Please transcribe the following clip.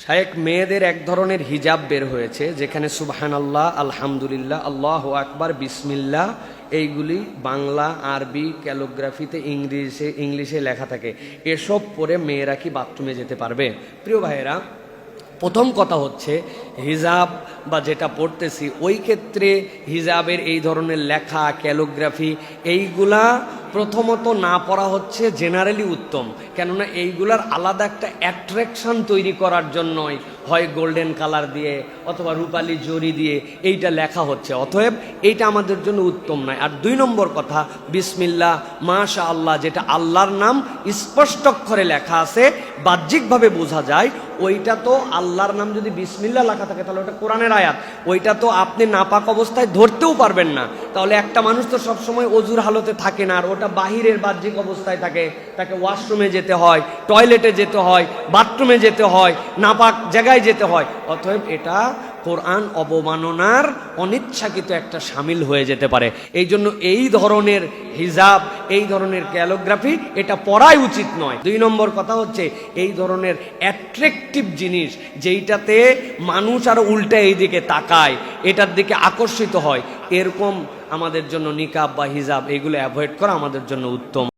শায়েখ মেয়েদের এক ধরনের হিজাব বের হয়েছে যেখানে সুবহানাল্লাহ, আলহামদুলিল্লাহ, আল্লাহু আকবার, বিসমিল্লাহ এইগুলি বাংলা, আরবি, ক্যালিগ্রাফিতে, ইংলিশে লেখা থাকে। এসব পরে মেয়েরা কি বাথরুমে যেতে পারবে? প্রিয় ভাইয়েরা, প্রথম কথা হচ্ছে হিজাব বা যেটা পড়তেছি ওই ক্ষেত্রে হিজাবের এই ধরনের লেখা, ক্যালিগ্রাফি এইগুলা প্রথমত না পড়া হচ্ছে জেনারেলি উত্তম। কেননা এইগুলার আলাদা একটা অ্যাট্রাকশন তৈরি করার জন্যই হয় গোল্ডেন কালার দিয়ে অথবা রূপালি জরি দিয়ে এইটা লেখা হচ্ছে, অতএব এইটা আমাদের জন্য উত্তম নয়। আর দুই নম্বর কথা, বিসমিল্লাহ, মাশা আল্লাহ, যেটা আল্লাহর নাম স্পষ্ট অক্ষরে লেখা আছে, বাহ্যিকভাবে বোঝা যায়, ওইটা তো আল্লাহর নাম যদি বিসমিল্লাহ লেখা থাকে তাহলে ওটা কোরআনের আয়াত, ওইটা তো আপনি নাপাক অবস্থায় ধরতেও পারবেন না। তাহলে একটা মানুষ তো সবসময় অজুর হালতে থাকে না, আর ওটা বাহিরের বাহ্যিক অবস্থায় থাকে, তাকে ওয়াশরুমে যেতে হয়, টয়লেটে যেতে হয়, বাথরুমে যেতে হয়, নাপাক জায়গায় যেতে হয়, অতএব এটা কোরআন অবমাননার অনিচ্ছাকৃত একটা শামিল হয়ে যেতে পারে। এই জন্য এই ধরনের হিজাব, এই ধরনের ক্যালিগ্রাফি এটা পড়াই উচিত নয়। দুই নম্বর কথা হচ্ছে এই ধরনের অ্যাট্রাকটিভ জিনিস যেইটাতে মানুষ আরো উল্টা এই দিকে তাকায়, এটার দিকে আকর্ষিত হয়, এরকম আমাদের জন্য নিকাব বা হিজাব এইগুলো অ্যাভয়েড করা আমাদের জন্য উত্তম।